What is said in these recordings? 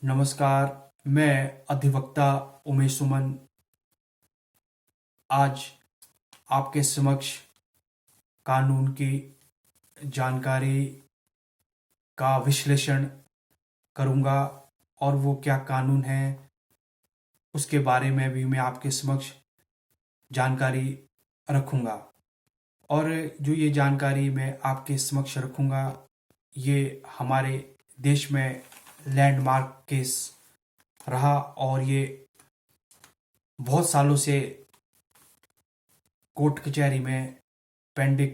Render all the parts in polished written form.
नमस्कार। मैं अधिवक्ता उमेश सुमन आज आपके समक्ष कानून की जानकारी का विश्लेषण करूंगा और वो क्या कानून है उसके बारे में भी मैं आपके समक्ष जानकारी रखूंगा। और जो ये जानकारी मैं आपके समक्ष रखूंगा ये हमारे देश में लैंडमार्क केस रहा और ये बहुत सालों से कोर्ट कचहरी में पेंडिंग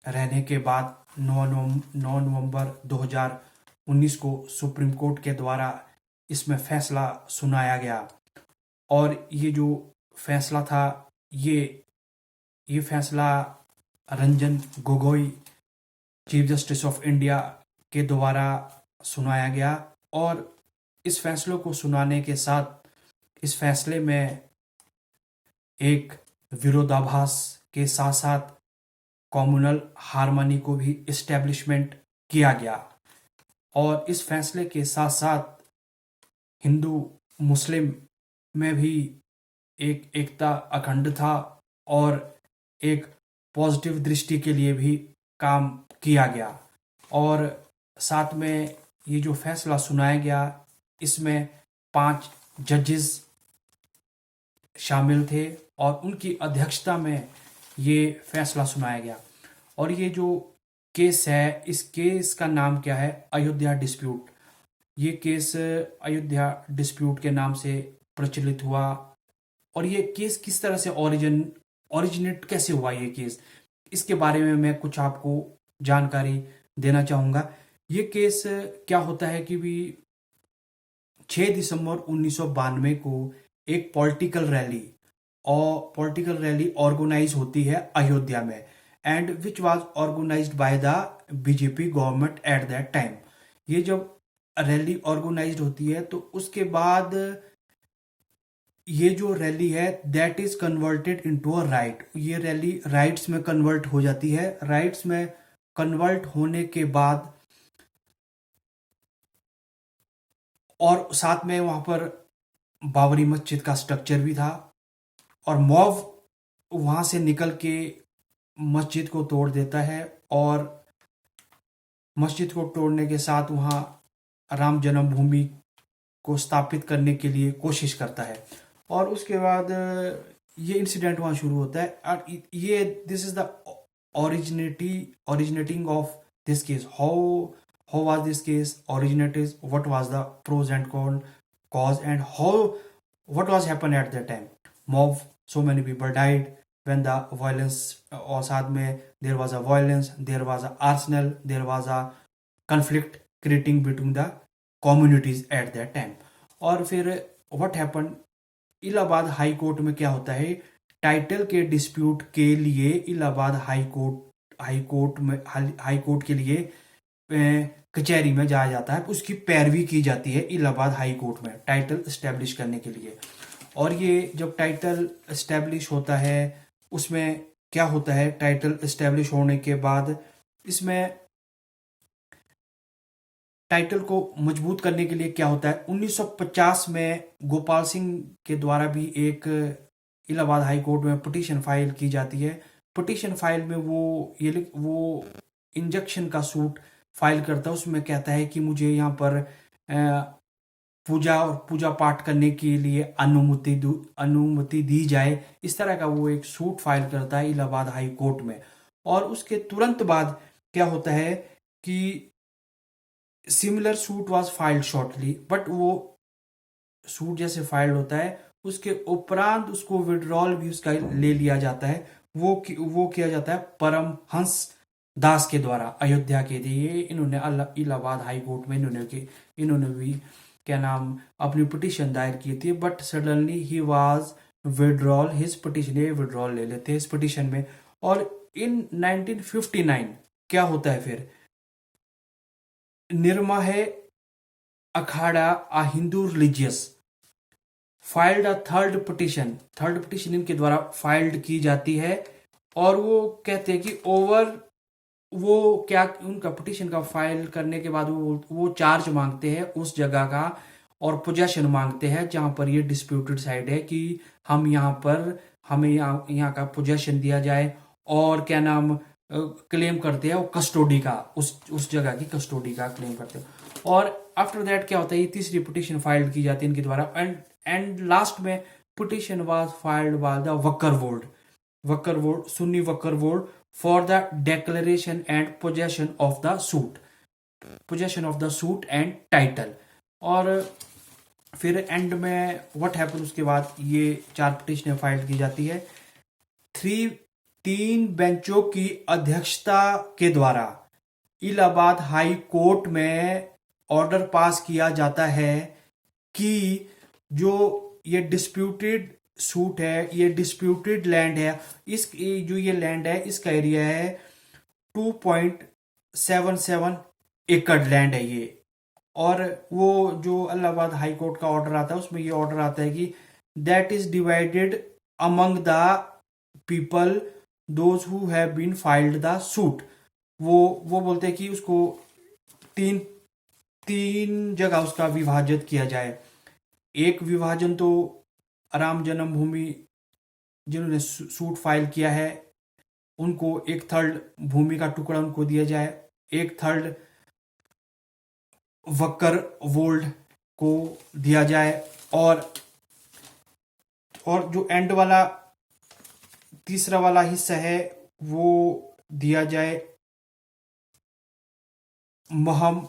रहने के बाद 9 नवंबर 2019 को सुप्रीम कोर्ट के द्वारा इसमें फैसला सुनाया गया। और ये जो फैसला था ये फैसला Ranjan Gogoi chief justice of India के द्वारा सुनाया गया। और इस फैसले को सुनाने के साथ इस फैसले में एक विरोधाभास के साथ साथ कम्युनल हार्मनी को भी इस्टेब्लिशमेंट किया गया। और इस फैसले के साथ साथ हिंदू मुस्लिम में भी एक एकता अखंड था और एक पॉजिटिव दृष्टि के लिए भी काम किया गया। और साथ में ये जो फैसला सुनाया गया इसमें 5 जजेस शामिल थे और उनकी अध्यक्षता में ये फैसला सुनाया गया। और ये जो केस है इस केस का नाम क्या है? अयोध्या डिस्प्यूट। ये केस अयोध्या डिस्प्यूट के नाम से प्रचलित हुआ। और ये केस किस तरह से ओरिजिनेट कैसे हुआ ये केस, इसके बारे में मैं कुछ आपको जानकारी देना चाहूँगा। ये केस क्या होता है कि भी 6 दिसंबर 1992 को एक पॉलिटिकल रैली ऑर्गेनाइज होती है अयोध्या में and which was organised by the BJP government at that time. ये जब रैली ऑर्गेनाइज्ड होती है तो उसके बाद ये जो रैली है that is converted into a right. ये रैली राइट्स में कन्वर्ट हो जाती है। राइट्स में कन्वर्ट होने के बाद और साथ में वहां पर बाबरी मस्जिद का स्ट्रक्चर भी था और मॉब वहां से निकल के मस्जिद को तोड़ देता है और मस्जिद को तोड़ने के साथ वहां राम जन्मभूमि को स्थापित करने के लिए कोशिश करता है। और उसके बाद ये इंसिडेंट वहां शुरू होता है। और ये this is the originating of this case. how was this case originated, what was the pros and cause and what was happened at that time. Mob, so many people died when the violence और साथ में there was a violence, there was a arsenal, there was a conflict creating between the communities at that time. और फिर what happened, Allahabad high court में क्या होता है, title के डिस्प्यूट के लिए इलाहाबाद हाई कोर्ट के लिए कचहरी में जाया जाता है, उसकी पैरवी की जाती है इलाहाबाद हाई कोर्ट में टाइटल एस्टेब्लिश करने के लिए। और ये जब टाइटल एस्टेब्लिश होता है उसमें क्या होता है, टाइटल एस्टेब्लिश होने के बाद इसमें टाइटल को मजबूत करने के लिए क्या होता है, 1950 में गोपाल सिंह के द्वारा भी एक इलाहाबाद हाई कोर्ट में पिटीशन फाइल की जाती है। पिटीशन फाइल में वो इंजंक्शन का सूट फाइल करता है। उसमें कहता है कि मुझे यहाँ पर पूजा पाठ करने के लिए अनुमति दी जाए, इस तरह का वो एक सूट फाइल करता है इलाहाबाद हाई कोर्ट में। और उसके तुरंत बाद क्या होता है कि similar suit was filed shortly, but वो सूट जैसे फाइल्ड होता है उसके उपरांत उसको विड्रॉल भी उसका ले लिया जाता है। वो किया जाता है परमहंस दास के द्वारा अयोध्या के लिए। इन्होंने इलाहाबाद हाई कोर्ट में इन्होंने भी क्या नाम अपनी पिटीशन दायर की थी, but suddenly he was withdrawal his petition, ये विड्रॉल ले लेते हैं इस पिटीशन में। और इन 1959 क्या होता है फिर, Nirmohi Akhara a Hindu religious filed a third petition इनके द्वारा फाइल्ड की जाती है। और वो कहते हैं कि वो क्या उनका पिटीशन का फाइल करने के बाद वो चार्ज मांगते हैं उस जगह का और पोजेशन मांगते हैं, जहां पर ये डिस्प्यूटेड साइड है कि हम यहाँ पर हमें यहाँ का पोजेशन दिया जाए, और क्या नाम क्लेम करते हैं वो कस्टोडी का, उस जगह की कस्टोडी का क्लेम करते हैं। और आफ्टर दैट क्या होता है, ये तीसरी पिटिशन फाइल की जाती है इनके द्वारा, एंड लास्ट में petition was filed by the Waqf board Sunni Waqf board for the declaration and possession of the suit and title. और फिर एंड में व्हाट हैपन, उसके बाद ये 4 पिटिशनें फाइल की जाती है। 3 बेंचों की अध्यक्षता के द्वारा इलाहाबाद हाई कोर्ट में ऑर्डर पास किया जाता है कि जो ये डिस्प्यूटेड सूट है, ये डिस्प्यूटेड लैंड है, इस जो ये लैंड है इसका एरिया है 2.77 एकड़ लैंड है ये। और वो जो इलाहाबाद हाई कोर्ट का ऑर्डर आता है उसमें ये ऑर्डर आता है कि that is divided among the people those who have been filed the suit. वो बोलते हैं कि उसको तीन जगह उसका विभाजित किया जाए। एक विभाजन तो राम जन्मभूमि जिन्होंने सूट फाइल किया है उनको 1/3 भूमि का टुकड़ा उनको दिया जाए, 1/3 वक्कर वोल्ड को दिया जाए, और जो एंड वाला तीसरा वाला हिस्सा है वो दिया जाए महम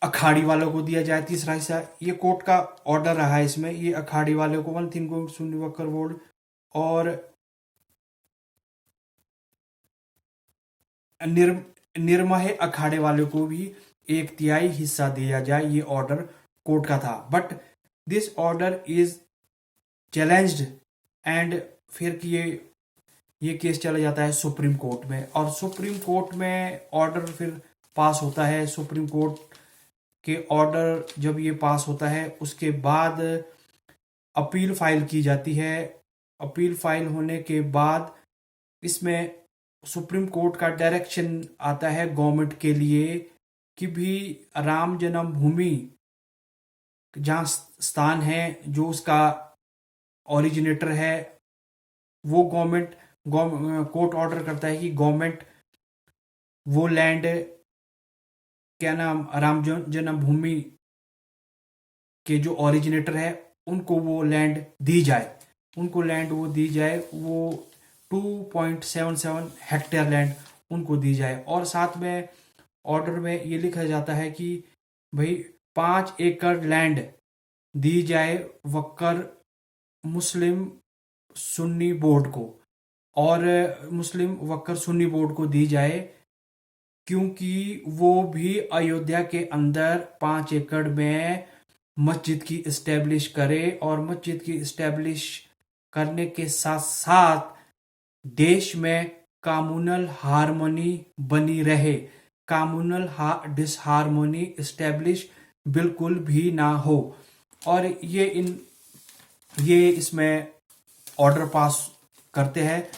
अखाड़ी वालों को दिया जाए। तीसरा हिस्सा ये कोर्ट का ऑर्डर रहा है, इसमें ये अखाड़ी वालों को 1 को सुन्नी वक्कर वोर्ड और निर्मह अखाड़े वालों को भी 1/3 हिस्सा दिया जाए। ये ऑर्डर कोर्ट का था, but this order is challenged and फिर कि ये केस चला जाता है सुप्रीम कोर्ट में, और सुप्रीम कोर्ट में ऑर्डर फिर पास होता है। सुप्रीम कोर्ट के ऑर्डर जब ये पास होता है उसके बाद अपील फाइल की जाती है। अपील फाइल होने के बाद इसमें सुप्रीम कोर्ट का डायरेक्शन आता है गवर्नमेंट के लिए कि भी राम जन्मभूमि जहाँ स्थान है जो उसका ओरिजिनेटर है वो गवर्नमेंट कोर्ट ऑर्डर करता है कि गवर्नमेंट वो लैंड क्या नाम राम जन्मभूमि के जो ओरिजिनेटर है उनको वो लैंड दी जाए, वो 2.77 हेक्टेयर लैंड उनको दी जाए। और साथ में ऑर्डर में ये लिखा जाता है कि भाई 5 एकड़ लैंड दी जाए वक्कर मुस्लिम सुन्नी बोर्ड को, और मुस्लिम वक्कर सुन्नी बोर्ड को दी जाए क्योंकि वो भी अयोध्या के अंदर 5 एकड़ में मस्जिद की इस्टेब्लिश करे, और मस्जिद की इस्टेब्लिश करने के साथ साथ देश में कम्युनल हार्मनी बनी रहे, कम्युनल डिसहार्मनी इस्टेब्लिश बिल्कुल भी ना हो। और ये इसमें ऑर्डर पास करते हैं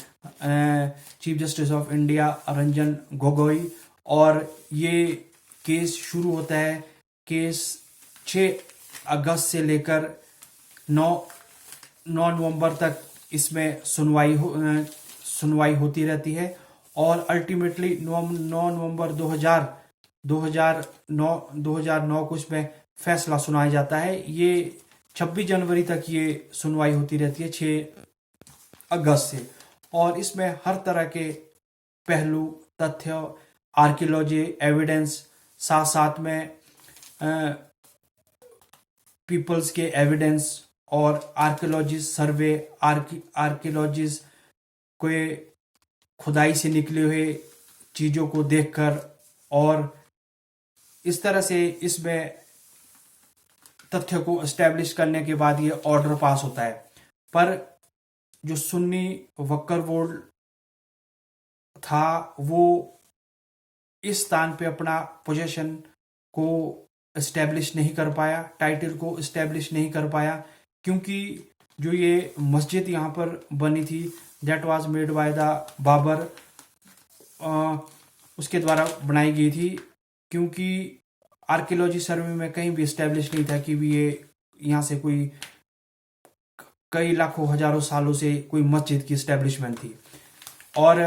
chief justice of India Ranjan Gogoi, और ये केस शुरू होता है। केस 6 अगस्त से लेकर 9 नवंबर तक इसमें सुनवाई होती रहती है, और अल्टीमेटली 9 नवंबर 2009 को इसमें फैसला सुनाया जाता है। ये 26 जनवरी तक ये सुनवाई होती रहती है 6 अगस्त से, और इसमें हर तरह के पहलू, तथ्य, आर्कियोलॉजी एविडेंस, साथ में पीपल्स के एविडेंस और आर्कियोलॉजिस्ट सर्वे, आर्कियोलॉजिस्ट को खुदाई से निकले हुए चीज़ों को देखकर, और इस तरह से इसमें तथ्य को एस्टेब्लिश करने के बाद ये ऑर्डर पास होता है। पर जो सुन्नी वक्कर बोर्ड था वो इस स्थान पे अपना पोजीशन को एस्टेब्लिश नहीं कर पाया, टाइटल को एस्टेब्लिश नहीं कर पाया, क्योंकि जो ये मस्जिद यहाँ पर बनी थी that was made by the Babur, उसके द्वारा बनाई गई थी। क्योंकि आर्कियोलॉजी सर्वे में कहीं भी इस्टेब्लिश नहीं था कि भी ये यहाँ से कोई कई लाखों हजारों सालों से कोई मस्जिद की इस्टेब्लिशमेंट थी। और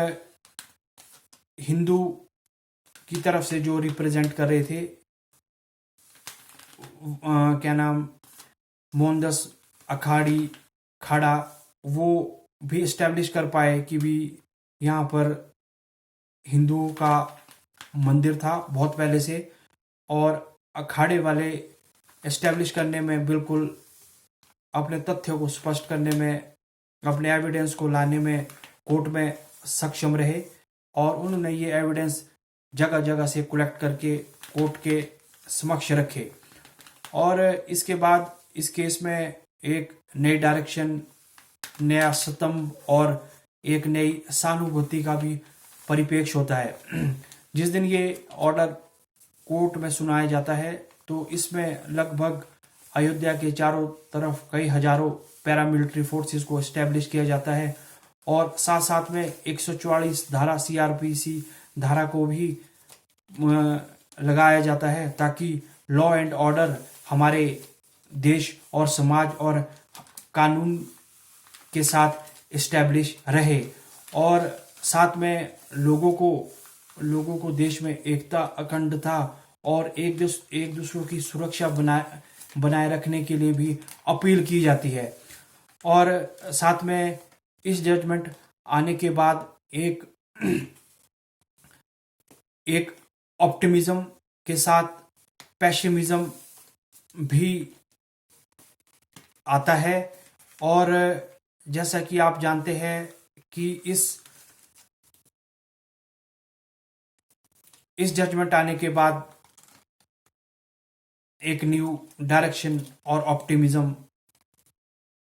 हिंदू की तरफ से जो रिप्रेजेंट कर रहे थे क्या नाम मोहनदास अखाड़ी खाड़ा, वो भी इस्टेब्लिश कर पाए कि भी यहाँ पर हिंदुओं का मंदिर था बहुत पहले से। और अखाड़े वाले इस्टेब्लिश करने में बिल्कुल अपने तथ्यों को स्पष्ट करने में, अपने एविडेंस को लाने में कोर्ट में सक्षम रहे। और उन्होंने ये एविडेंस जगह जगह से कलेक्ट करके कोर्ट के समक्ष रखे। और इसके बाद इस केस में एक नई डायरेक्शन, नया स्तंभ और एक नई सहानुभूति का भी परिप्रेक्ष्य होता है। जिस दिन ये ऑर्डर कोर्ट में सुनाया जाता है तो इसमें लगभग अयोध्या के चारों तरफ कई हजारों पैरामिलिट्री फोर्सेस को एस्टेब्लिश किया जाता है। और साथ साथ में 144 धारा सीआरपीसी धारा को भी लगाया जाता है ताकि लॉ एंड ऑर्डर हमारे देश और समाज और कानून के साथ इस्टेब्लिश रहे। और साथ में लोगों को देश में एकता, अखंडता और एक दूसरों की सुरक्षा बनाए रखने के लिए भी अपील की जाती है। और साथ में इस जजमेंट आने के बाद एक ऑप्टिमिज्म के साथ पेसिमिज्म भी आता है। और जैसा कि आप जानते हैं कि इस जजमेंट आने के बाद एक न्यू डायरेक्शन और ऑप्टिमिज्म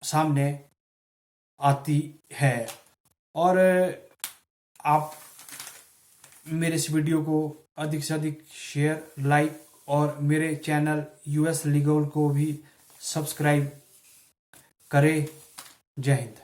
सामने आती है। और आप मेरे इस वीडियो को अधिक से अधिक शेयर, लाइक और मेरे चैनल यूएस लीगल को भी सब्सक्राइब करें। जय हिंद।